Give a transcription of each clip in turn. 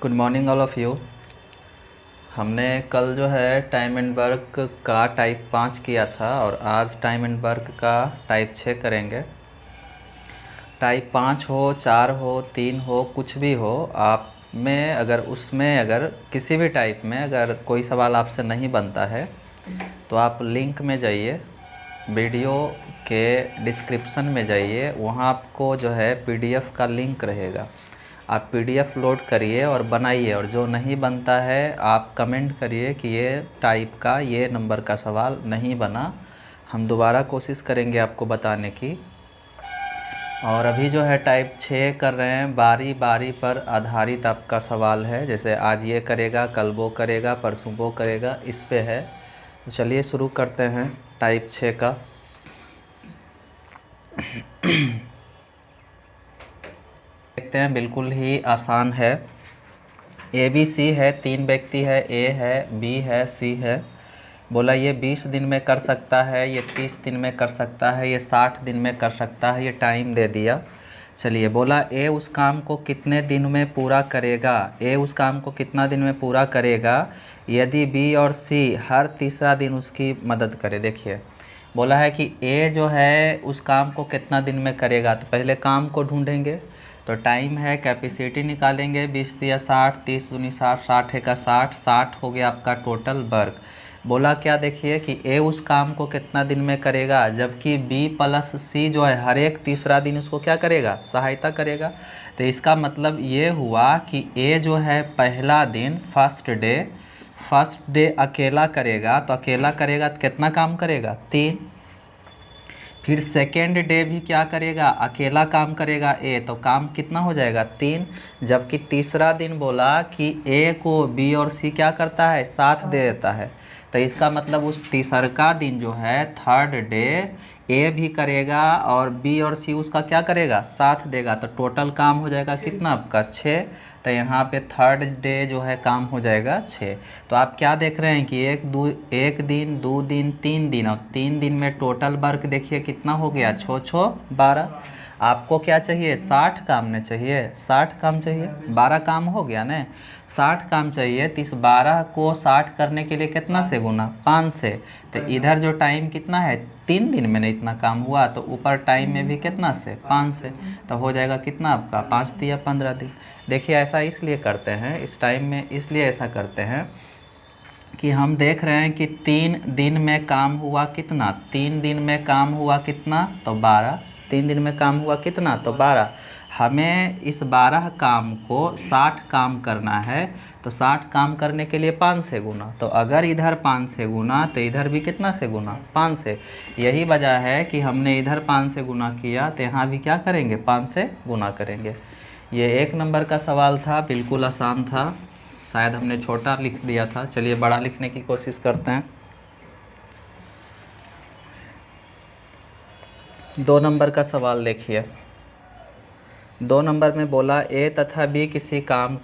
Good morning all of you. हमने कल जो है टाइम एंड वर्क का टाइप 5 किया था और आज टाइम एंड वर्क का टाइप 6 करेंगे। टाइप 5 हो, 4 हो, 3 हो, कुछ भी हो, आप में अगर किसी भी टाइप में अगर कोई सवाल आपसे नहीं बनता है तो आप लिंक में जाइए, वीडियो के डिस्क्रिप्शन में जाइए, वहाँ आपको जो है पीडीएफ का लिंक रहेगा। आप पीडीएफ लोड करिए और बनाइए, और जो नहीं बनता है आप कमेंट करिए कि ये टाइप का ये नंबर का सवाल नहीं बना, हम दोबारा कोशिश करेंगे आपको बताने की। और अभी जो है टाइप 6 कर रहे हैं, बारी बारी पर आधारित आपका सवाल है, जैसे आज ये करेगा, कल वो करेगा, परसों वो करेगा, इस पे है। तो चलिए शुरू करते हैं टाइप 6 का। देखते हैं, बिल्कुल ही आसान है। ए बी सी है, 3 व्यक्ति है, ए है, बी है, सी है। बोला ये 20 दिन में कर सकता है, ये 30 दिन में कर सकता है, ये 60 दिन में कर सकता है, ये टाइम दे दिया। चलिए, बोला ए उस काम को कितने दिन में पूरा करेगा, ए उस काम को कितना दिन में पूरा करेगा यदि बी और सी हर तीसरा दिन उसकी मदद करे। देखिए, बोला है कि ए जो है उस काम को कितना दिन में करेगा, तो पहले काम को ढूंढेंगे। तो टाइम है, कैपेसिटी निकालेंगे, 20 या 60, 30 दूनी 60, 60 है का 60, 60 हो गया आपका टोटल वर्क। बोला क्या, देखिए कि ए उस काम को कितना दिन में करेगा, जबकि बी प्लस सी जो है हर एक तीसरा दिन उसको क्या करेगा, सहायता करेगा। तो इसका मतलब ये हुआ कि ए जो है पहला दिन फर्स्ट डे अकेला करेगा, तो अकेला करेगा तो कितना काम करेगा, 3। फिर सेकेंड डे भी क्या करेगा, अकेला काम करेगा ए, तो काम कितना हो जाएगा, 3। जबकि तीसरा दिन बोला कि ए को बी और सी क्या करता है, साथ दे देता है। तो इसका मतलब उस तीसरा दिन जो है थर्ड डे ए भी करेगा और बी और सी उसका क्या करेगा, साथ देगा। तो टोटल काम हो जाएगा कितना आपका, 6। तो यहाँ पे थर्ड डे जो है काम हो जाएगा 6। तो आप क्या देख रहे हैं कि एक दिन, 2 दिन, 3 दिन, और 3 दिन में टोटल वर्क देखिए कितना हो गया, 6 6 12। आपको क्या चाहिए, 60 काम ने चाहिए, 60 काम चाहिए, 12 काम हो गया ना, 60 काम चाहिए। तो इस 12 को 60 करने के लिए कितना से गुना, 5 से। तो इधर जो टाइम कितना है, 3 दिन में नहीं इतना काम हुआ, तो ऊपर टाइम में भी कितना से, 5 से। तो हो जाएगा कितना आपका, 5 दिया 15 दिन। देखिए, ऐसा इसलिए करते हैं इस टाइम में, इसलिए ऐसा करते हैं कि हम देख रहे हैं कि 3 दिन में काम हुआ कितना, 3 दिन में काम हुआ कितना, तो 12। 3 दिन में काम हुआ कितना, तो 12। हमें इस 12 काम को 60 काम करना है, तो 60 काम करने के लिए 5 से गुना। तो अगर इधर 5 से गुना तो इधर भी कितना से गुना, 5 से। यही वजह है कि हमने इधर 5 से गुना किया, तो यहाँ भी क्या करेंगे, 5 से गुना करेंगे। ये 1 नंबर का सवाल था, बिल्कुल आसान था। शायद हमने छोटा लिख दिया था, चलिए बड़ा लिखने की कोशिश करते हैं। 2 नंबर का सवाल देखिए। 2 नंबर में बोला ए तथा बी किसी काम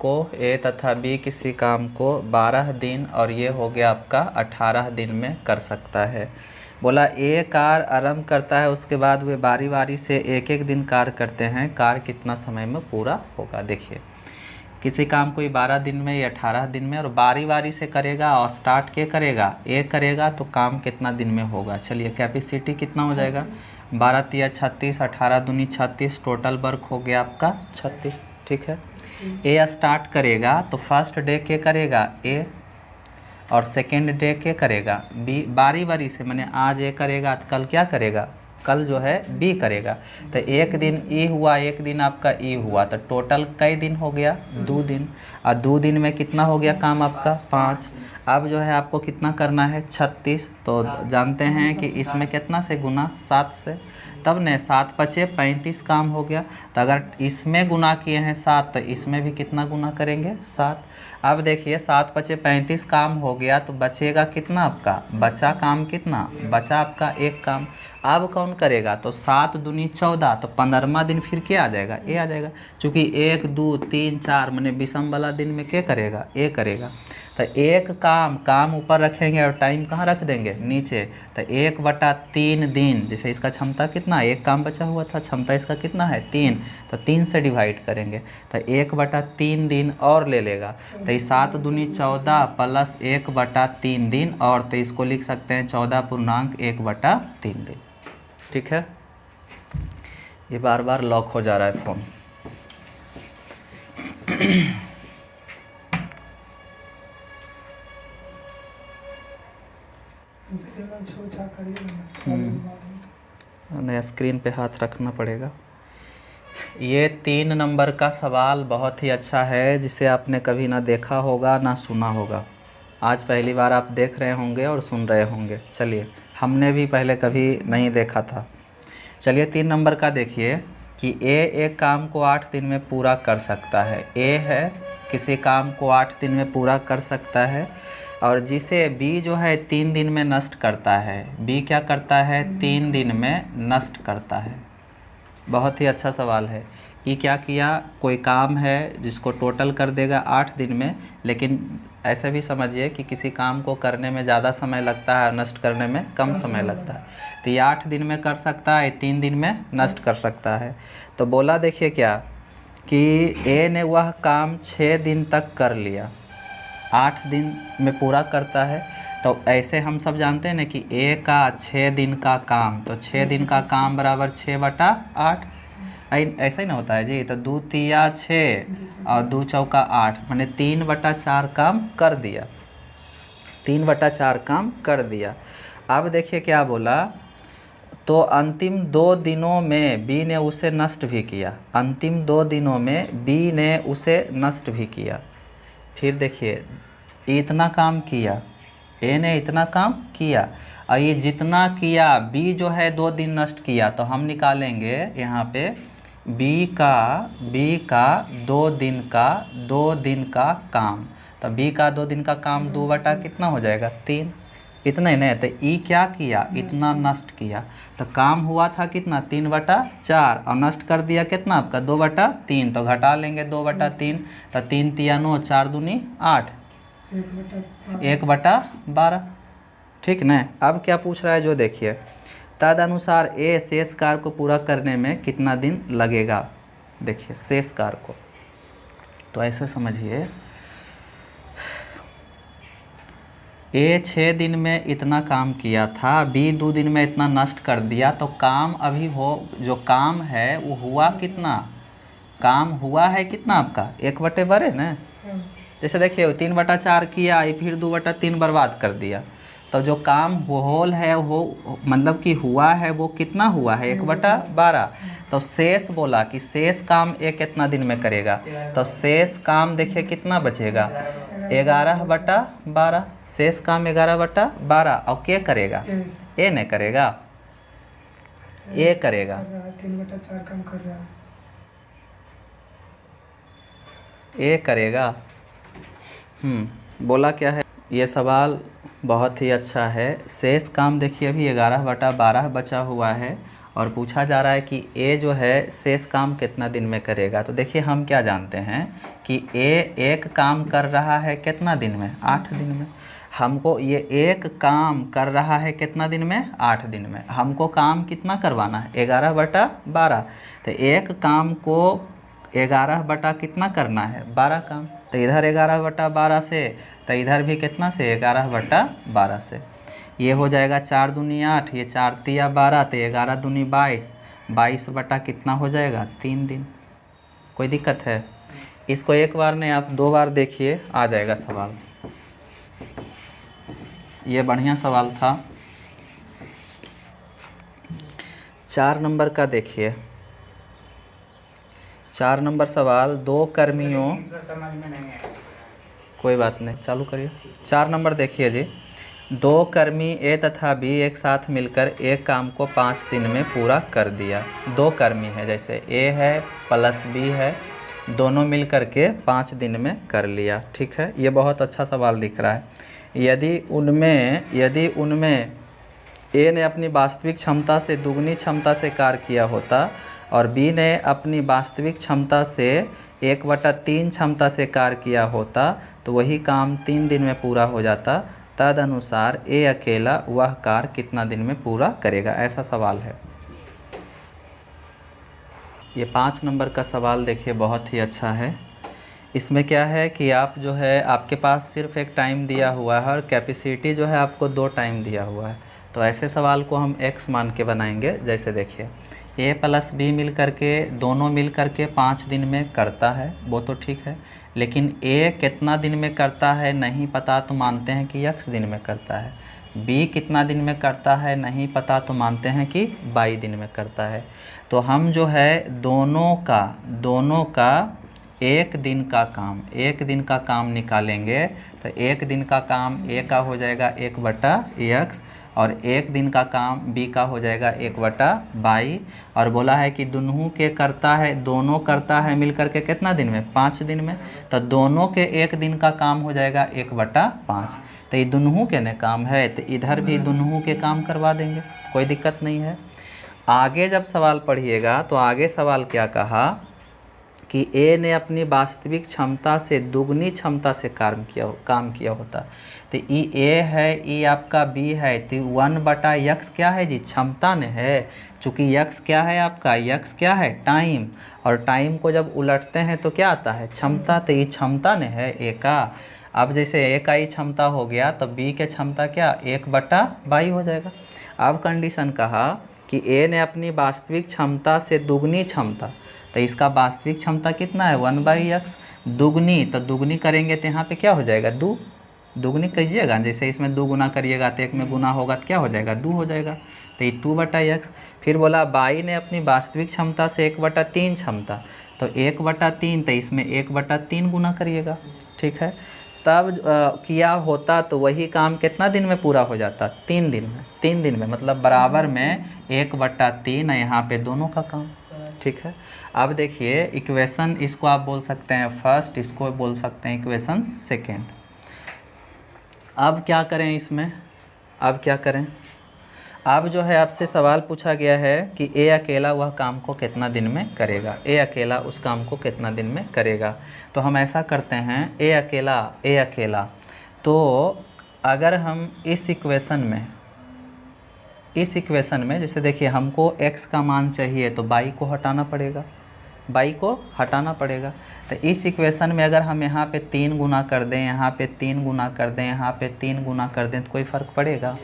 को 12 दिन, और ये हो गया आपका 18 दिन में कर सकता है। बोला ए कार्य आरंभ करता है, उसके बाद वे बारी बारी से एक एक दिन कार्य करते हैं, कार्य कितना समय में पूरा होगा। देखिए, किसी काम को 12 दिन में या 18 दिन में, और बारी बारी से करेगा, और स्टार्ट के करेगा, ए करेगा, तो काम कितना दिन में होगा। चलिए, कैपेसिटी कितना हो जाएगा, 12 तिया 36, 18 दूनी 36, टोटल वर्क हो गया आपका 36। ठीक है, ए स्टार्ट करेगा तो फर्स्ट डे के करेगा ए, और सेकेंड डे के करेगा बी। बारी बारी से, मैंने आज ए करेगा तो कल क्या करेगा, कल जो है बी करेगा। तो एक दिन ई हुआ, एक दिन आपका ई हुआ, तो टोटल कई दिन हो गया, 2 दिन। और 2 दिन में कितना हो गया काम आपका, 5। अब जो है आपको कितना करना है, 36। तो जानते हैं कि इसमें कितना से गुना, 7 से, तब ने 7 पचे 35 काम हो गया। तो अगर इसमें गुना किए हैं 7, तो इसमें भी कितना गुना करेंगे, 7। अब देखिए, 7 पचे 35 काम हो गया, तो बचेगा कितना आपका, बचा काम कितना, बचा आपका 1 काम। अब कौन करेगा, तो 7 दूनी 14, तो 15वां दिन फिर क्या आ जाएगा, ए आ जाएगा। चूँकि 1 2 3 4 मैंने विषम वाला दिन में क्या करेगा, ए करेगा। तो एक काम ऊपर रखेंगे और टाइम कहाँ रख देंगे, नीचे। तो 1/3 दिन, जैसे इसका क्षमता कितना, एक काम बचा हुआ था, क्षमता इसका कितना है 3, तो 3 से डिवाइड करेंगे तो 1/3 दिन और ले लेगा। तो ये 7 दूनी 14 प्लस 1/3 दिन, और तो इसको लिख सकते हैं 14.1/3 दिन। ठीक है, ये बार बार लॉक हो जा रहा है फ़ोन। नया स्क्रीन पे हाथ रखना पड़ेगा। ये 3 नंबर का सवाल बहुत ही अच्छा है, जिसे आपने कभी ना देखा होगा ना सुना होगा। आज पहली बार आप देख रहे होंगे और सुन रहे होंगे। चलिए, हमने भी पहले कभी नहीं देखा था। चलिए 3 नंबर का देखिए कि ए एक काम को 8 दिन में पूरा कर सकता है। ए है, किसी काम को 8 दिन में पूरा कर सकता है, और जिसे बी जो है 3 दिन में नष्ट करता है। बी क्या करता है, 3 दिन में नष्ट करता है। बहुत ही अच्छा सवाल है। ये क्या किया, कोई काम है जिसको टोटल कर देगा 8 दिन में, लेकिन ऐसे भी समझिए कि किसी काम को करने में ज़्यादा समय लगता है और नष्ट करने में कम समय लगता है। तो ये 8 दिन में कर सकता है, 3 दिन में नष्ट कर सकता है। तो बोला देखिए क्या कि ए ने वह काम 6 दिन तक कर लिया, 8 दिन में पूरा करता है। तो ऐसे हम सब जानते हैं ना कि ए का 6 दिन का काम, तो 6 दिन का काम बराबर 6/8, ऐसा ही ना होता है जी। तो 2 तिया 6 और 2 चौका 8, मैंने 3/4 काम कर दिया, 3/4 काम कर दिया। अब देखिए क्या बोला, तो अंतिम 2 दिनों में बी ने उसे नष्ट भी किया। अंतिम 2 दिनों में बी ने उसे नष्ट भी किया। फिर देखिए, इतना काम किया, ए ने इतना काम किया, और ये जितना किया बी जो है 2 दिन नष्ट किया, तो हम निकालेंगे यहाँ पे बी का 2 दिन का काम। तो बी का 2 दिन का काम 2 बटा कितना हो जाएगा 3, इतना ही नहीं। तो ई क्या किया, इतना नष्ट किया। तो काम हुआ था कितना 3/4, और नष्ट कर दिया कितना आपका 2/3, तो घटा लेंगे 2/3। तो 3 तिया 9, 4 दूनी 8, 1/12। ठीक ना। अब क्या पूछ रहा है जो देखिए, तदनुसार ए शेष कार्य को पूरा करने में कितना दिन लगेगा। देखिए शेष कार्य को, तो ऐसे समझिए, ए 6 दिन में इतना काम किया था, बी 2 दिन में इतना नष्ट कर दिया। तो काम अभी जो काम है वो हुआ कितना, काम हुआ है कितना आपका 1/12 ना। जैसे देखिए 3/4 किया, फिर 2/3 बर्बाद कर दिया। तो जो काम होल है वो मतलब कि हुआ है वो कितना हुआ है 1/12। तो शेष बोला कि शेष काम ए कितना दिन में करेगा, तो शेष काम देखिए कितना बचेगा 11/12। शेष काम 11/12, और क्या करेगा, ए ने करेगा, ए करेगा, 3/4 काम कर रहा है, ए करेगा। बोला क्या है, ये सवाल बहुत ही अच्छा है। शेष काम देखिए अभी 11/12 बचा हुआ है, और पूछा जा रहा है कि ए जो है शेष काम कितना दिन में करेगा। तो देखिए हम क्या जानते हैं कि ए एक काम कर रहा है कितना दिन में, 8 दिन में। हमको ये एक काम कर रहा है कितना दिन में, 8 दिन में। हमको काम कितना करवाना है 11/12। तो एक काम को 11 बटा कितना करना है 12 काम। तो इधर 11/12 से, तो इधर भी कितना से 11/12 से। ये हो जाएगा 4 दूनी 8, ये 4 तिया 12, तो 11 दूनी 22, 22 बटा कितना हो जाएगा 3 दिन। कोई दिक्कत है, इसको एक बार नहीं आप 2 बार देखिए, आ जाएगा सवाल। ये बढ़िया सवाल था। 4 नंबर का देखिए, 4 नंबर सवाल, 2 कर्मियों, कोई बात नहीं चालू करिए। 4 नंबर देखिए जी, 2 कर्मी ए तथा बी एक साथ मिलकर एक काम को 5 दिन में पूरा कर दिया। 2 कर्मी है, जैसे ए है प्लस बी है, दोनों मिल कर के 5 दिन में कर लिया। ठीक है, ये बहुत अच्छा सवाल दिख रहा है। यदि उनमें ए ने अपनी वास्तविक क्षमता से दुगनी क्षमता से कार्य किया होता, और बी ने अपनी वास्तविक क्षमता से 1/3 क्षमता से कार्य किया होता तो वही काम 3 दिन में पूरा हो जाता। तदनुसार ए अकेला वह कार्य कितना दिन में पूरा करेगा, ऐसा सवाल है। ये 5 नंबर का सवाल देखिए बहुत ही अच्छा है। इसमें क्या है कि आप जो है आपके पास सिर्फ एक टाइम दिया हुआ है और कैपेसिटी जो है आपको 2 टाइम दिया हुआ है। तो ऐसे सवाल को हम x मान के बनाएंगे। जैसे देखिए a प्लस b मिल करके दोनों मिल करके 5 दिन में करता है, वो तो ठीक है, लेकिन a कितना दिन में करता है नहीं पता तो मानते हैं कि x दिन में करता है। b कितना दिन में करता है नहीं पता तो मानते हैं कि y दिन में करता है। तो हम जो है दोनों का एक दिन का काम निकालेंगे। तो एक दिन का काम a का हो जाएगा 1/x और एक दिन का काम b का हो जाएगा 1/y। और बोला है कि दोनों करता है मिल करके कितना दिन में, 5 दिन में। तो दोनों के एक दिन का काम हो जाएगा 1/5। तो ये दोनों के ने काम है तो इधर भी दोनों के काम करवा देंगे, कोई दिक्कत नहीं है। आगे जब सवाल पढ़िएगा तो आगे सवाल क्या कहा कि ए ने अपनी वास्तविक क्षमता से दुगनी क्षमता से काम किया होता। तो ई ए है, ई आपका बी है, तो 1/x क्या है जी, क्षमता ने है। चूँकि x क्या है आपका, x क्या है टाइम, और टाइम को जब उलटते हैं तो क्या आता है क्षमता। तो ये क्षमता ने है ए का। अब जैसे ए का ही क्षमता हो गया तो बी के क्षमता क्या 1/y हो जाएगा। अब कंडीशन कहा कि ए ने अपनी वास्तविक क्षमता से दुगनी क्षमता, तो इसका वास्तविक क्षमता कितना है 1/x। दुगनी, तो दुगनी करेंगे तो यहाँ पे क्या हो जाएगा दुगनी कीजिएगा, जैसे इसमें 2 गुना करिएगा तो एक में गुना होगा तो क्या हो जाएगा 2 हो जाएगा। तो ये 2/x। फिर बोला बाई ने अपनी वास्तविक क्षमता से 1/3 क्षमता, तो 1/3, तो इसमें 1/3 गुना करिएगा, ठीक है। तब किया होता तो वही काम कितना दिन में पूरा हो जाता 3 दिन में। 3 दिन में मतलब बराबर में 1/3 है यहाँ पे दोनों का काम, ठीक है। अब देखिए इक्वेशन, इसको आप बोल सकते हैं फर्स्ट, इसको बोल सकते हैं इक्वेशन सेकेंड। अब क्या करें इसमें, अब क्या करें, अब जो है आपसे सवाल पूछा गया है कि ए अकेला वह काम को कितना दिन में करेगा, ए अकेला उस काम को कितना दिन में करेगा। तो हम ऐसा करते हैं ए अकेला। तो अगर हम इस इक्वेशन में जैसे देखिए हमको x का मान चाहिए तो y को हटाना पड़ेगा। तो इस इक्वेशन में अगर हम यहाँ पे 3 गुना कर दें, यहाँ पे 3 गुना कर दें, यहाँ पे 3 गुना कर दें तो कोई फ़र्क पड़ेगा।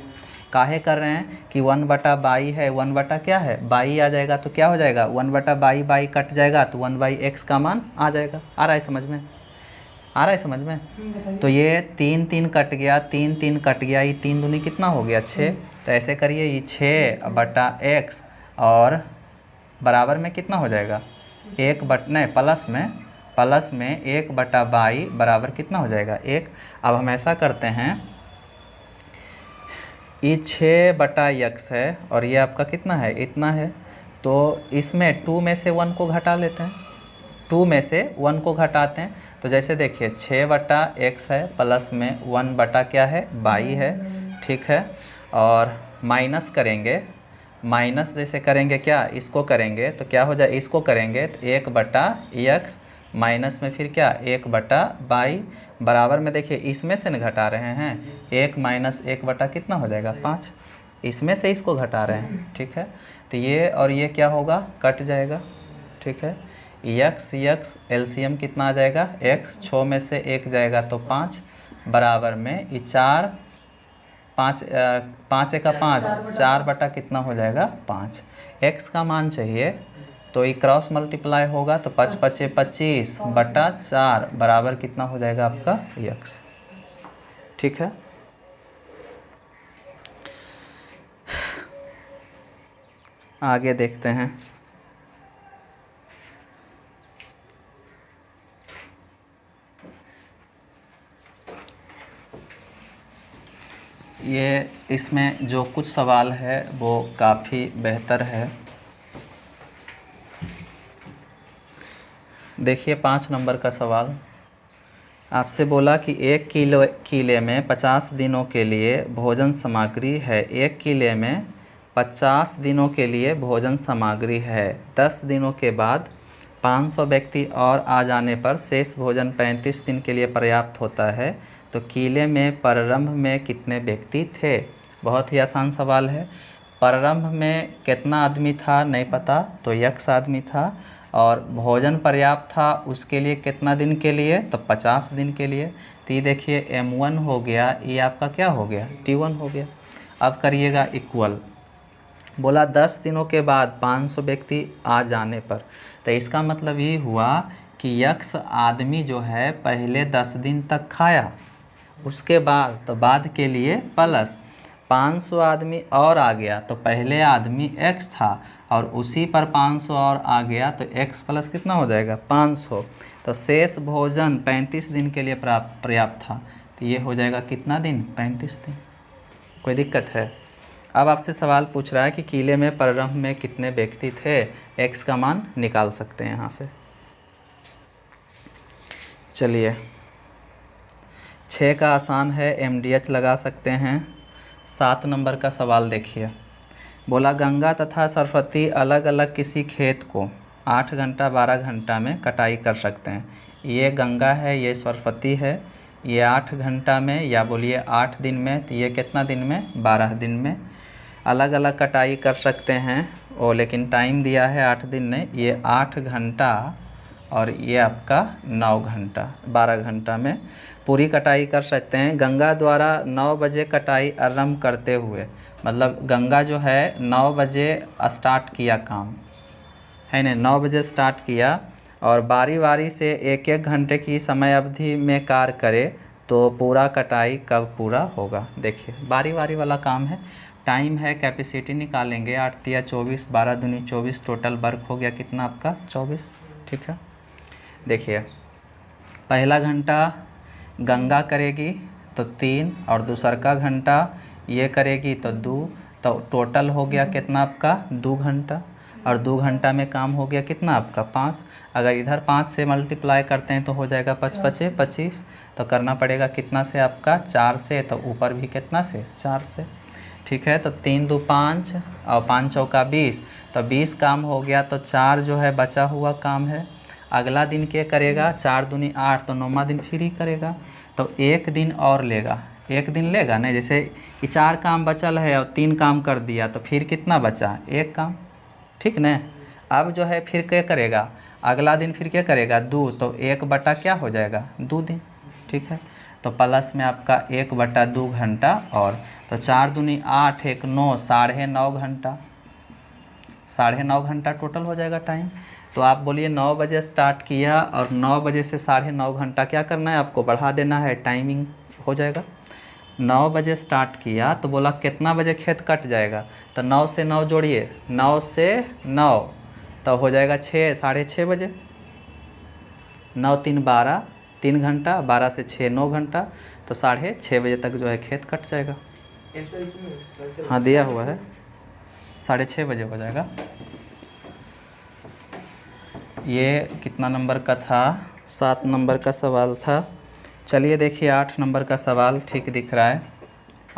काहे कर रहे हैं कि 1/y है, 1 क्या है y आ जाएगा तो क्या हो जाएगा 1/y कट जाएगा तो 1/x का मान आ जाएगा। आ रहा है समझ में? तो ये 3 कट गया, 3 कट गया, ये 3 दूनी कितना हो गया 6। तो ऐसे करिए ये 6/x और बराबर में कितना हो जाएगा प्लस में 1/y बराबर कितना हो जाएगा 1। अब हम ऐसा करते हैं ये 6/x है और ये आपका कितना है इतना है, तो इसमें 2 में से 1 को घटा लेते हैं, 2 में से 1 को घटाते हैं। तो जैसे देखिए 6/x है प्लस में 1 क्या है y है, ठीक है। और माइनस करेंगे, माइनस जैसे करेंगे क्या इसको करेंगे तो क्या हो जाए, इसको करेंगे तो 1/x माइनस में फिर क्या 1/y बराबर में देखिए इसमें से न घटा रहे हैं 1 माइनस 1 कितना हो जाएगा 5, इसमें से इसको घटा रहे हैं, ठीक है। तो ये और ये क्या होगा कट जाएगा, ठीक है। x एलसीएम कितना आ जाएगा x, 6 में से 1 जाएगा तो 5 बराबर में ये 4 5 का 5 4 कितना हो जाएगा 5। x का मान चाहिए तो ये क्रॉस मल्टीप्लाई होगा तो 5 5 25/4 बराबर कितना हो जाएगा आपका x, ठीक है। आगे देखते हैं। ये इसमें जो कुछ सवाल है वो काफ़ी बेहतर है। देखिए 5 नंबर का सवाल आपसे बोला कि 1 किले में 50 दिनों के लिए भोजन सामग्री है, 1 किले में 50 दिनों के लिए भोजन सामग्री है। 10 दिनों के बाद 500 व्यक्ति और आ जाने पर शेष भोजन 35 दिन के लिए पर्याप्त होता है, तो किले में प्रारंभ में कितने व्यक्ति थे। बहुत ही आसान सवाल है। प्रारंभ में कितना आदमी था नहीं पता, तो x आदमी था, और भोजन पर्याप्त था उसके लिए कितना दिन के लिए, तो 50 दिन के लिए। तो ये देखिए m1 हो गया, ये आपका क्या हो गया, t1 हो गया। अब करिएगा इक्वल, बोला 10 दिनों के बाद 500 व्यक्ति आ जाने पर, तो इसका मतलब ये हुआ कि x आदमी जो है पहले 10 दिन तक खाया, उसके बाद तो बाद के लिए प्लस 500 आदमी और आ गया, तो पहले आदमी x था और उसी पर 500 और आ गया, तो x प्लस कितना हो जाएगा 500। तो शेष भोजन 35 दिन के लिए पर्याप्त था, तो ये हो जाएगा कितना दिन, 35 दिन। कोई दिक्कत है। अब आपसे सवाल पूछ रहा है कि किले में प्रारंभ में कितने व्यक्ति थे, x का मान निकाल सकते हैं यहाँ से। चलिए 6 का आसान है, MDH लगा सकते हैं। 7 नंबर का सवाल देखिए, बोला गंगा तथा सरस्वती अलग अलग किसी खेत को 8 घंटा 12 घंटा में कटाई कर सकते हैं। ये गंगा है, ये सरस्वती है, ये 8 घंटा में या बोलिए 8 दिन में, तो ये कितना दिन में, 12 दिन में अलग अलग कटाई कर सकते हैं। और लेकिन टाइम दिया है 8 दिन में, ये 8 घंटा और ये आपका 9 घंटा, 12 घंटा में पूरी कटाई कर सकते हैं। गंगा द्वारा 9 बजे कटाई आरंभ करते हुए, मतलब गंगा जो है 9 बजे स्टार्ट किया काम, है ना, 9 बजे स्टार्ट किया और बारी बारी से 1-1 घंटे की समय अवधि में कार्य करे, तो पूरा कटाई कब पूरा होगा। देखिए बारी बारी वाला काम है, टाइम है, कैपेसिटी निकालेंगे, 8 तिया 24, 12 दूनी 24, टोटल वर्क हो गया कितना आपका 24। ठीक है, देखिए पहला घंटा गंगा करेगी तो 3 और दूसर का घंटा ये करेगी तो 2, तो टोटल हो गया कितना आपका 2 घंटा, और 2 घंटा में काम हो गया कितना आपका 5। अगर इधर 5 से मल्टीप्लाई करते हैं तो हो जाएगा 5×5 = 25, तो करना पड़ेगा कितना से आपका 4 से, तो ऊपर भी कितना से 4 से। ठीक है, तो 3 2 5 और 5 चौका 20, तो 20 काम हो गया, तो 4 जो है बचा हुआ काम है। अगला दिन क्या करेगा, 4 दूनी 8, तो 9वां दिन फ्री करेगा, तो 1 दिन और लेगा, 1 दिन लेगा नहीं, जैसे ये 4 काम बचल है और 3 काम कर दिया, तो फिर कितना बचा 1 काम। ठीक न, अब जो है फिर क्या करेगा, अगला दिन फिर क्या करेगा 2, तो 1 क्या हो जाएगा 2 दिन। ठीक है, तो प्लस में आपका 1/2 घंटा, और तो 4 दूनी 8, 1 9, 9.5 घंटा, 9.5 घंटा टोटल हो जाएगा टाइम। तो आप बोलिए 9 बजे स्टार्ट किया और 9 बजे से 9.5 घंटा क्या करना है आपको, बढ़ा देना है, टाइमिंग हो जाएगा। 9 बजे स्टार्ट किया तो बोला कितना बजे खेत कट जाएगा, तो 9 से 9 जोड़िए, 9 से 9 तो हो जाएगा 6, 6:30 बजे। 9 3 12, 3 घंटा, 12 से 6 9 घंटा, तो 6:30 बजे तक जो है खेत कट जाएगा। हाँ दिया हुआ है, 6:30 बजे हो जाएगा। ये कितना नंबर का था, 7 नंबर का सवाल था। चलिए देखिए 8 नंबर का सवाल ठीक दिख रहा है।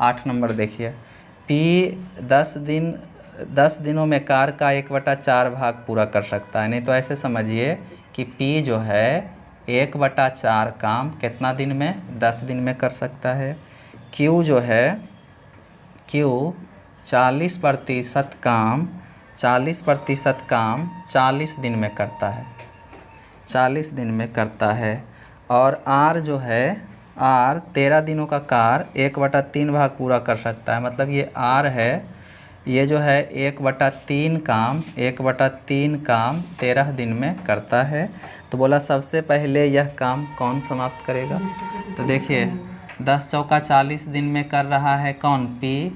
8 नंबर देखिए, P 10 दिनों में कार्य का 1/4 भाग पूरा कर सकता है। नहीं तो ऐसे समझिए कि P जो है 1/4 काम कितना दिन में, 10 दिन में कर सकता है। Q जो है, Q 40% काम 40 दिन में करता है, 40 दिन में करता है। और R जो है, R 13 दिनों का कार्य 1/3 भाग पूरा कर सकता है। मतलब ये R है, ये जो है 1/3 काम 13 दिन में करता है। तो बोला सबसे पहले यह काम कौन समाप्त करेगा। तो देखिए 10 चौका 40 दिन में कर रहा है कौन, P,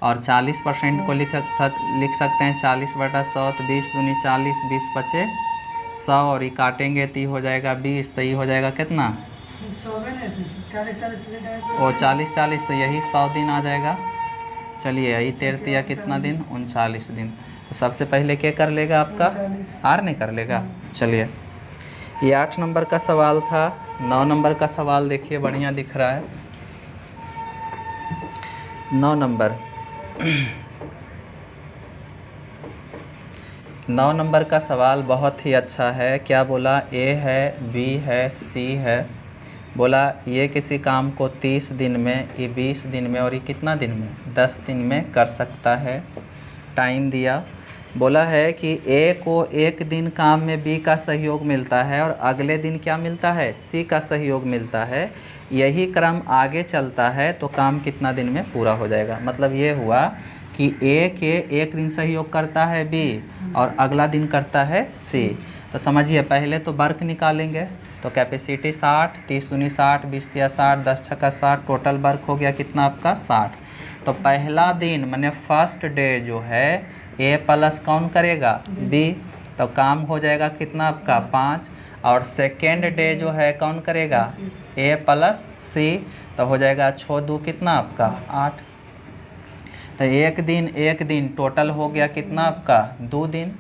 और 40% को लिख सकते हैं 40/100, तो 20 दूनी 40, 20 × 5 = 100, और ये काटेंगे तो ये हो जाएगा 20, तो ये हो जाएगा कितना, 40 तो यही 100 दिन आ जाएगा। चलिए यही 13 कितना दिन, 39 दिन। तो सबसे पहले क्या कर लेगा आपका, R नहीं कर लेगा। चलिए ये 8 नंबर का सवाल था। 9 नंबर का सवाल देखिए, बढ़िया दिख रहा है। 9 नंबर, 9 नंबर का सवाल बहुत ही अच्छा है। क्या बोला? ए है, बी है, सी है। बोला ये किसी काम को 30 दिन में, ये 20 दिन में और ये कितना दिन में? 10 दिन में कर सकता है। टाइम दिया। बोला है कि ए को एक दिन काम में बी का सहयोग मिलता है और अगले दिन क्या मिलता है? सी का सहयोग मिलता है। यही क्रम आगे चलता है तो काम कितना दिन में पूरा हो जाएगा? मतलब ये हुआ कि ए के एक दिन सहयोग करता है बी और अगला दिन करता है सी। तो समझिए, पहले तो वर्क निकालेंगे। तो कैपेसिटी 60, 30 दूनी 60, 20 तिया 60, 10 छक्का 60, टोटल वर्क हो गया कितना आपका? 60। तो पहला दिन मैंने फर्स्ट डे जो है ए प्लस कौन करेगा? बी। तो काम हो जाएगा कितना आपका? 5। और सेकेंड डे जो है कौन करेगा? ए प्लस सी। तो हो जाएगा 6 दो कितना आपका? 8। तो एक दिन टोटल हो गया कितना आपका? 2 दिन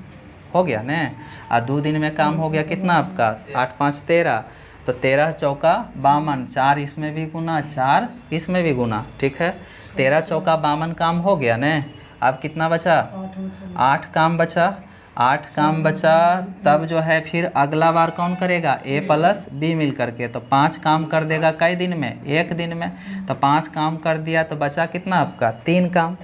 हो गया ना। और 2 दिन में काम हो गया कितना आपका? 8 5 13। तो 13 चौका 52, 4 इसमें भी गुना, 4 इसमें भी गुना। ठीक है, 13 चौका 52 काम हो गया ना। अब कितना बचा? 8 काम बचा। 8 काम बचा। तब जो है फिर अगला बार कौन करेगा? ए प्लस बी मिल करके। तो 5 काम कर देगा कई दिन में? 1 दिन में। तो 5 काम कर दिया तो बचा कितना आपका? 3 काम।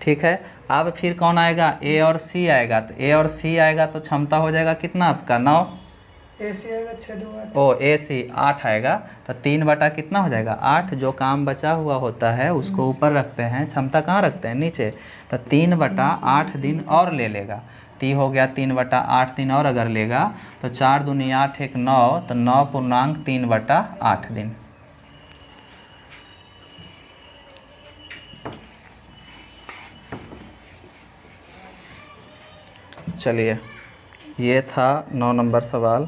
ठीक है, अब फिर कौन आएगा? ए और सी आएगा। तो ए और सी आएगा तो क्षमता हो जाएगा कितना आपका? 9। ए सी आएगा 6 2 8। ओ ए सी 8 आएगा। तो 3 बटा कितना हो जाएगा? 8। जो काम बचा हुआ होता है उसको ऊपर रखते हैं, क्षमता कहाँ रखते हैं? नीचे। तो 3 बटा 8 दिन और ले लेगा। ती हो गया 3 बटा 8 दिन और अगर लेगा तो 4 दूनी 8 1 9। तो 9 पूर्णांक 3 बटा 8 दिन। चलिए, ये था 9 नंबर सवाल।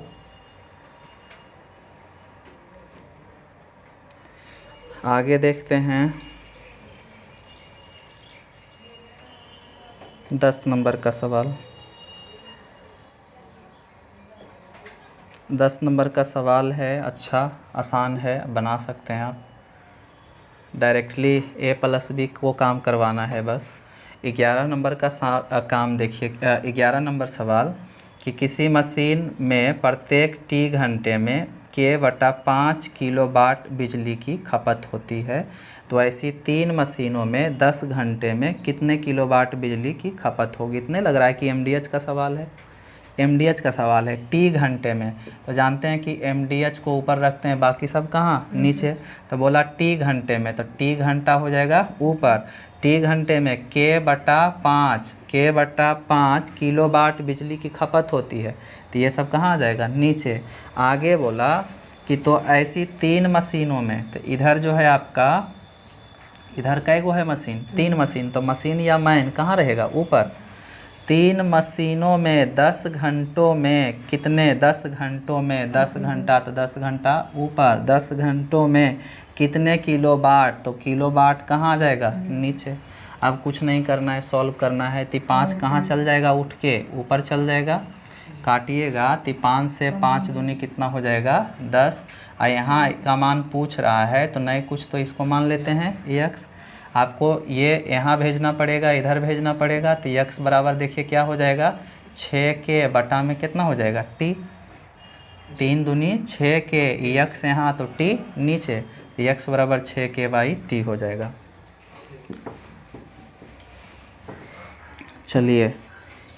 आगे देखते हैं 10 नंबर का सवाल। 10 नंबर का सवाल है, अच्छा आसान है, बना सकते हैं आप। डायरेक्टली ए प्लस बी को काम करवाना है बस। 11 नंबर का काम देखिए। 11 नंबर सवाल कि किसी मशीन में प्रत्येक टी घंटे में K/5 किलोवाट बिजली की खपत होती है। तो ऐसी 3 मशीनों में 10 घंटे में कितने किलोवाट बिजली की खपत होगी? इतने लग रहा है कि एमडीएच का सवाल है। एमडीएच का सवाल है टी घंटे में। तो जानते हैं कि एमडीएच को ऊपर रखते हैं, बाकी सब कहाँ? नीचे। तो बोला टी घंटे में, तो टी घंटा हो जाएगा ऊपर। टी घंटे में K/5 किलोवाट बिजली की खपत होती है। तो ये सब कहाँ आ जाएगा? नीचे। आगे बोला कि तो ऐसी 3 मशीनों में, तो इधर जो है आपका, इधर कै गो है मशीन? 3 मशीन। तो मशीन या मैन कहाँ रहेगा? ऊपर। 3 मशीनों में 10 घंटों में कितने? 10 घंटों में 10 घंटा, तो 10 घंटा ऊपर। 10 घंटों में कितने किलोवाट? तो किलोवाट कहाँ आ जाएगा? नीचे। अब कुछ नहीं करना है, सॉल्व करना है। तो 5 कहाँ चल जाएगा? उठ के ऊपर चल जाएगा। काटिएगा तो 5 से 5 दूनी कितना हो जाएगा? 10। और यहाँ का मान पूछ रहा है तो नहीं कुछ तो इसको मान लेते हैं x। आपको ये यहाँ भेजना पड़ेगा, इधर भेजना पड़ेगा। तो x बराबर देखिए क्या हो जाएगा? 6 के बटा में कितना हो जाएगा? t। 3 दूनी 6 के, x यहाँ तो t नीचे। x बराबर 6 के बाई t हो जाएगा। चलिए,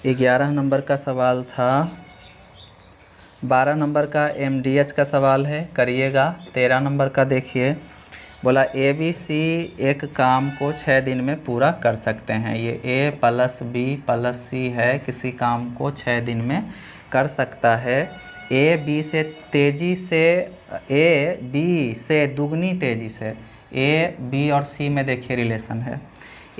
11 नंबर का सवाल था। 12 नंबर का एमडीएच का सवाल है, करिएगा। 13 नंबर का देखिए। बोला ABC एक काम को 6 दिन में पूरा कर सकते हैं। ये A plus B plus C है, किसी काम को 6 दिन में कर सकता है। A B से दुगनी तेज़ी से, A B और C में देखिए रिलेशन है।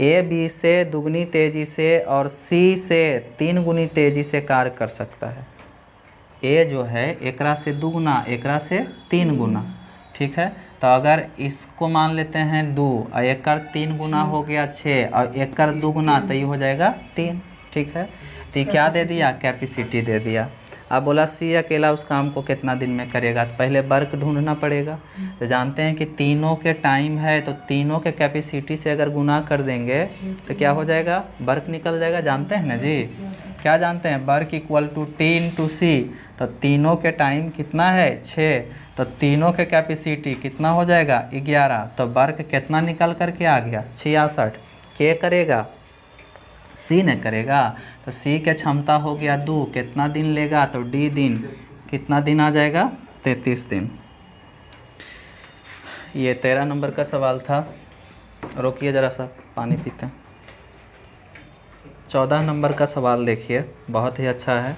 A B से दुगनी तेज़ी से और C से 3 गुनी तेज़ी से कार्य कर सकता है। A जो है एकरा से दुगना, एकरा से 3 गुना। ठीक है, तो अगर इसको मान लेते हैं 2 और एकर 3 गुना हो गया 6 और एकर 2 गुना, तो ये हो जाएगा 3। ठीक है, तो ये क्या दे दिया? कैपेसिटी दे दिया। अब बोला सी अकेला उस काम को कितना दिन में करेगा? तो पहले वर्क ढूंढना पड़ेगा। तो जानते हैं कि तीनों के टाइम है, तो तीनों के कैपेसिटी से अगर गुना कर देंगे तो क्या हो जाएगा? वर्क निकल जाएगा। जानते हैं ना जी? क्या जानते हैं, work equal to T into C, तो तीनों के टाइम कितना है 6, तो तीनों के कैपेसिटी कितना हो जाएगा 11, तो वर्क कितना निकल करके आ गया 66। के करेगा, सी ने करेगा, तो सी के क्षमता हो गया 2, कितना दिन लेगा, तो डी दिन, कितना दिन आ जाएगा 33 दिन। ये 13 नंबर का सवाल था। रोकिए ज़रा सा, पानी पीते हैं। 14 नंबर का सवाल देखिए, बहुत ही अच्छा है।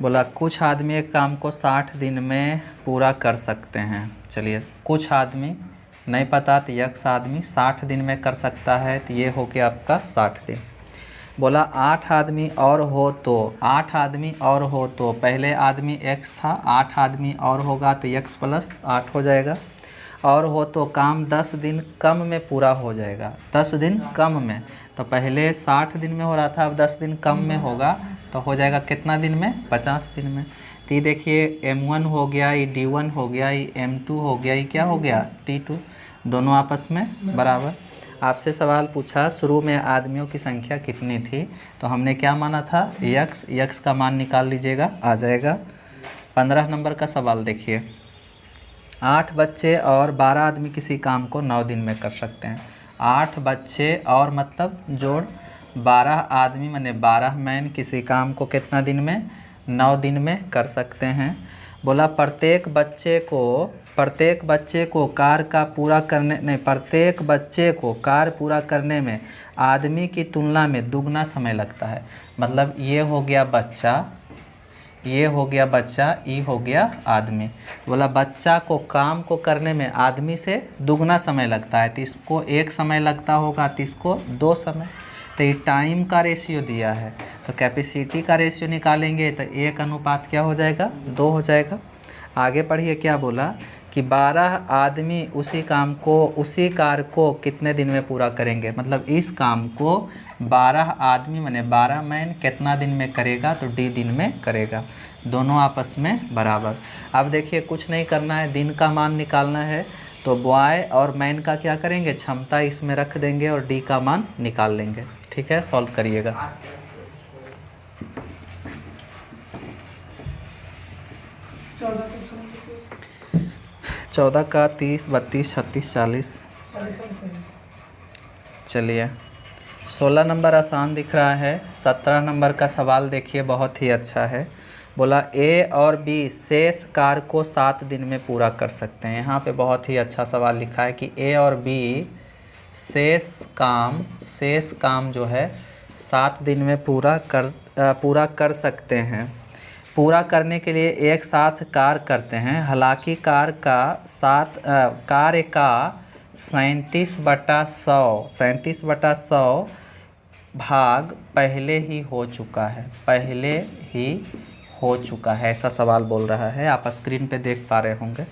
बोला कुछ आदमी एक काम को 60 दिन में पूरा कर सकते हैं। चलिए, कुछ आदमी नहीं पता तो यक्स आदमी 60 दिन में कर सकता है, तो ये हो गया आपका 60 दिन। बोला 8 आदमी और हो तो, 8 आदमी और हो तो, पहले आदमी x था, 8 आदमी और होगा तो x प्लस 8 हो जाएगा। और हो तो काम 10 दिन कम में पूरा हो जाएगा, 10 दिन कम में, तो पहले 60 दिन में हो रहा था, अब 10 दिन कम में होगा, तो हो जाएगा कितना दिन में 50 दिन में। तो ये देखिए M1 हो गया, ये D1 हो गया, ये M2 हो गया, ये क्या हो गया T2, दोनों आपस में बराबर। आपसे सवाल पूछा शुरू में आदमियों की संख्या कितनी थी, तो हमने क्या माना था यक्स का मान निकाल लीजिएगा, आ जाएगा। 15 नंबर का सवाल देखिए, 8 बच्चे और 12 आदमी किसी काम को 9 दिन में कर सकते हैं। 8 बच्चे और मतलब जोड़ 12 आदमी माने 12 मैन किसी काम को कितना दिन में 9 दिन में कर सकते हैं। बोला प्रत्येक बच्चे को कार्य का पूरा करने नहीं प्रत्येक बच्चे को कार्य पूरा करने में आदमी की तुलना में दुगना समय लगता है। मतलब ये हो गया बच्चा, ये हो गया बच्चा, ये हो गया आदमी। बोला बच्चा को काम को करने में आदमी से दुगना समय लगता है, तो इसको 1 समय लगता होगा, तो इसको 2 समय। तो ये टाइम का रेशियो दिया है, तो कैपेसिटी का रेशियो निकालेंगे तो 1 अनुपात क्या हो जाएगा 2 हो जाएगा। आगे पढ़िए क्या बोला कि 12 आदमी उसी कार्य को कितने दिन में पूरा करेंगे। मतलब इस काम को 12 आदमी माने 12 मैन कितना दिन में करेगा, तो डी दिन में करेगा, दोनों आपस में बराबर। अब देखिए कुछ नहीं करना है, दिन का मान निकालना है, तो बॉय और मैन का क्या करेंगे क्षमता इसमें रख देंगे और डी का मान निकाल लेंगे। ठीक है, सॉल्व करिएगा। 14 का 30, 32, 36, 40। चलिए 16 नंबर आसान दिख रहा है। 17 नंबर का सवाल देखिए, बहुत ही अच्छा है। बोला ए और बी शेष कार्य को 7 दिन में पूरा कर सकते हैं। यहाँ पे बहुत ही अच्छा सवाल लिखा है कि ए और बी शेष काम जो है 7 दिन में पूरा कर सकते हैं। पूरा करने के लिए एक साथ कार्य करते हैं, हालांकि कार्य का 37/100 भाग पहले ही हो चुका है, ऐसा सवाल बोल रहा है। आप स्क्रीन पे देख पा रहे होंगे।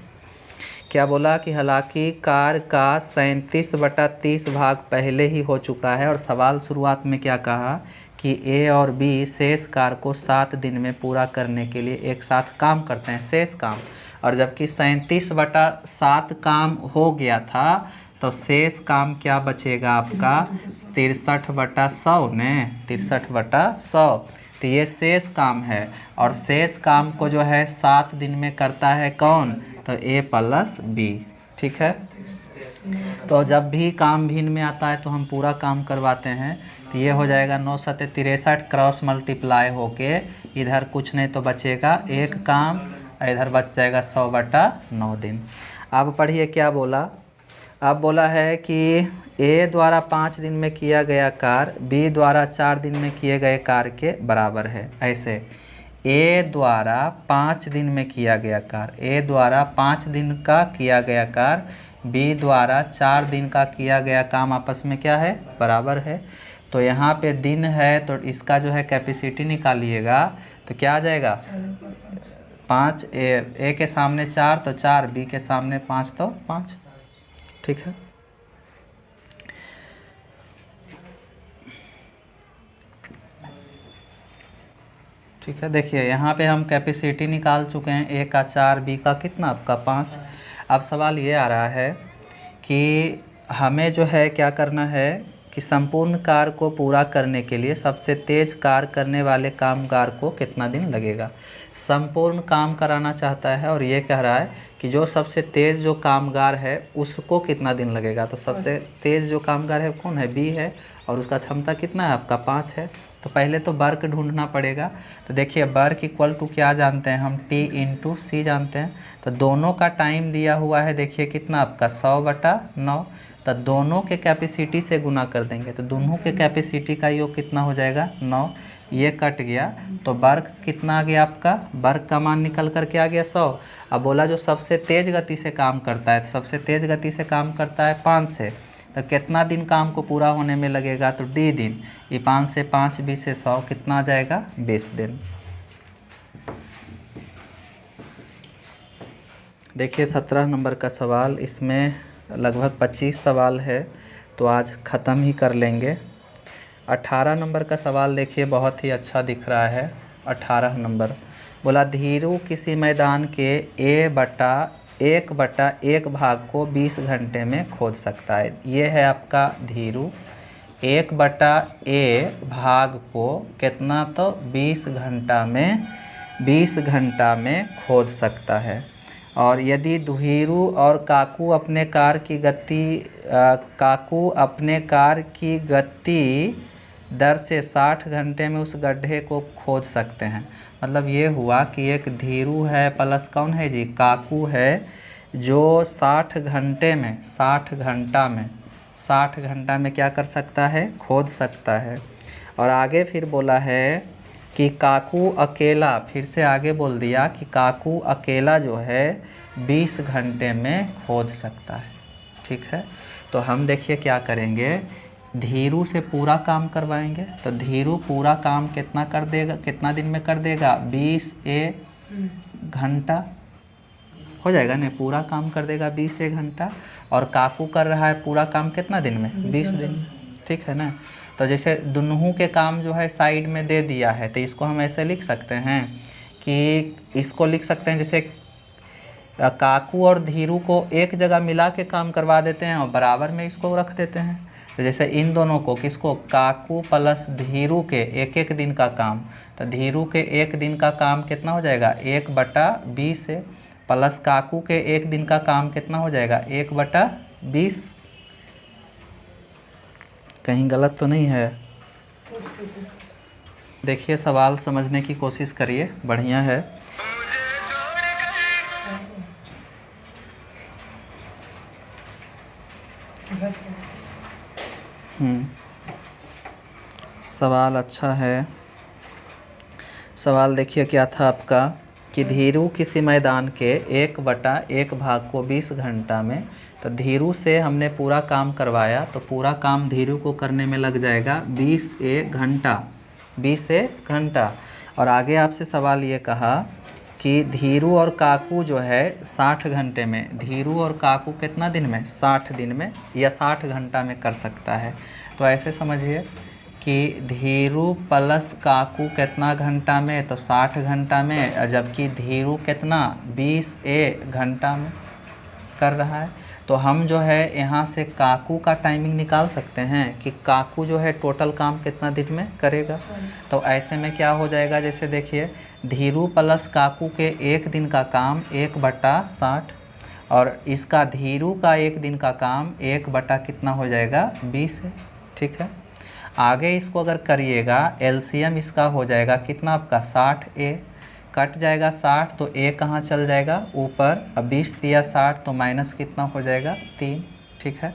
क्या बोला कि हालांकि कार्य का 37/30 भाग पहले ही हो चुका है, और सवाल शुरुआत में क्या कहा कि ए और बी शेष कार्य को 7 दिन में पूरा करने के लिए एक साथ काम करते हैं, शेष काम। और जबकि 37/7 काम हो गया था, तो शेष काम क्या बचेगा आपका 63/100 ने, 63/100। तो ये शेष काम है, और शेष काम को जो है 7 दिन में करता है कौन, तो ए प्लस बी। ठीक है, तो जब भी काम भिन्न में आता है तो हम पूरा काम करवाते हैं। तो ये हो जाएगा 9 7 63 क्रॉस मल्टीप्लाई होके इधर कुछ नहीं तो बचेगा 1 काम, इधर बच जाएगा 100/9 दिन। अब पढ़िए क्या बोला। अब बोला है कि ए द्वारा 5 दिन में किया गया कार्य बी द्वारा 4 दिन में किए गए कार्य के बराबर है। ऐसे ए द्वारा 5 दिन में किया गया कार्य, ए द्वारा 5 दिन का किया गया कार्य बी द्वारा 4 दिन का किया गया काम आपस में क्या है बराबर है। तो यहाँ पे दिन है, तो इसका जो है कैपेसिटी निकालिएगा, तो क्या आ जाएगा 5, ए के सामने 4 तो 4, बी के सामने 5 तो 5। ठीक है, ठीक है। देखिए यहाँ पे हम कैपेसिटी निकाल चुके हैं, ए का 4, बी का कितना आपका 5। अब सवाल ये आ रहा है कि हमें जो है क्या करना है कि संपूर्ण कार्य को पूरा करने के लिए सबसे तेज़ कार्य करने वाले कामगार को कितना दिन लगेगा। संपूर्ण काम कराना चाहता है और ये कह रहा है कि जो सबसे तेज़ जो कामगार है उसको कितना दिन लगेगा। तो सबसे तेज़ जो कामगार है कौन है, बी है, और उसका क्षमता कितना है आपका 5 है। तो पहले तो वर्क ढूंढना पड़ेगा। तो देखिए वर्क इक्वल टू क्या जानते हैं हम, टी इंटू सी जानते हैं। तो दोनों का टाइम दिया हुआ है, देखिए कितना आपका 100/9। तो दोनों के कैपेसिटी से गुना कर देंगे तो दोनों के कैपेसिटी का योग कितना हो जाएगा 9। ये कट गया तो वर्क कितना आ गया आपका, वर्क का मान निकल कर के आ गया 100। अब बोला जो सबसे तेज़ गति से काम करता है, तो सबसे तेज़ गति से काम करता है 5 से, तो कितना दिन काम को पूरा होने में लगेगा, तो डी दिन। ये 5 से 5 20 से 100 कितना आ जाएगा 20 दिन। देखिए 17 नंबर का सवाल, इसमें लगभग 25 सवाल है तो आज ख़त्म ही कर लेंगे। 18 नंबर का सवाल देखिए बहुत ही अच्छा दिख रहा है। 18 नंबर बोला धीरू किसी मैदान के A/1/1 भाग को 20 घंटे में खोद सकता है। ये है आपका धीरू 1/A भाग को कितना, तो 20 घंटा में खोद सकता है। और यदि धीरू और काकू अपने कार की गति दर से 60 घंटे में उस गड्ढे को खोद सकते हैं। मतलब ये हुआ कि एक धीरू है प्लस कौन है जी, काकू है, जो 60 घंटा में क्या कर सकता है, खोद सकता है। और आगे फिर बोला है कि काकू अकेला, फिर से आगे बोल दिया कि काकू अकेला जो है 20 घंटे में खोद सकता है। ठीक है, तो हम देखिए क्या करेंगे, धीरू से पूरा काम करवाएंगे। तो धीरू पूरा काम कितना कर देगा, कितना दिन में कर देगा, 20 घंटा हो जाएगा ना, पूरा काम कर देगा 20 घंटा। और काकू कर रहा है पूरा काम कितना दिन में, 20 दिन। ठीक है ना। तो जैसे दोनों के काम जो है साइड में दे दिया है, तो इसको हम ऐसे लिख सकते हैं कि इसको लिख सकते हैं जैसे काकू और धीरू को एक जगह मिला के काम करवा देते हैं और बराबर में इसको रख देते हैं। तो जैसे इन दोनों को, किसको, काकू प्लस धीरू के एक दिन का काम, तो धीरू के 1 दिन का काम कितना हो जाएगा 1/20 से, प्लस काकू के 1 दिन का काम कितना हो जाएगा 1/20। कहीं गलत तो नहीं है। देखिए सवाल समझने की कोशिश करिए, बढ़िया है। सवाल अच्छा है। सवाल देखिए क्या था आपका कि धीरू किसी मैदान के 1/1 भाग को 20 घंटा में, तो धीरू से हमने पूरा काम करवाया तो पूरा काम धीरू को करने में लग जाएगा 20 घंटा। और आगे आपसे सवाल ये कहा कि धीरू और काकू जो है 60 घंटे में, धीरू और काकू कितना दिन में, 60 दिन में या 60 घंटा में कर सकता है। तो ऐसे समझिए कि धीरू प्लस काकू कितना घंटा में, तो 60 घंटा में, जबकि धीरू कितना 20 घंटा में कर रहा है। तो हम जो है यहाँ से काकू का टाइमिंग निकाल सकते हैं कि काकू जो है टोटल काम कितना दिन में करेगा। तो ऐसे में क्या हो जाएगा, जैसे देखिए धीरू प्लस काकू के 1 दिन का काम 1/60 और इसका धीरू का 1 दिन का काम 1/ कितना हो जाएगा 20 है। ठीक है, आगे इसको अगर करिएगा एलसीएम इसका हो जाएगा कितना आपका 60A, कट जाएगा 60 तो A कहाँ चल जाएगा ऊपर, अब 20 दिया 60 तो माइनस कितना हो जाएगा 3। ठीक है,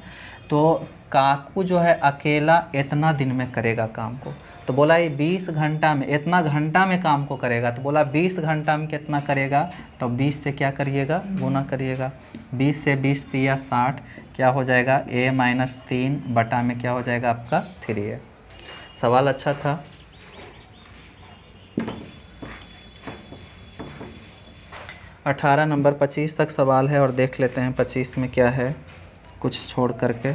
तो काकू जो है अकेला इतना दिन में करेगा काम को, तो बोला ये 20 घंटा में, इतना घंटा में काम को करेगा, तो बोला 20 घंटा में कितना करेगा, तो 20 से क्या करिएगा गुना करिएगा, 20 से 20 दिया 60, क्या हो जाएगा A-3 बटा में क्या हो जाएगा आपका 3 है। सवाल अच्छा था। अठारह नंबर 25 तक सवाल है और देख लेते हैं 25 में क्या है, कुछ छोड़ करके।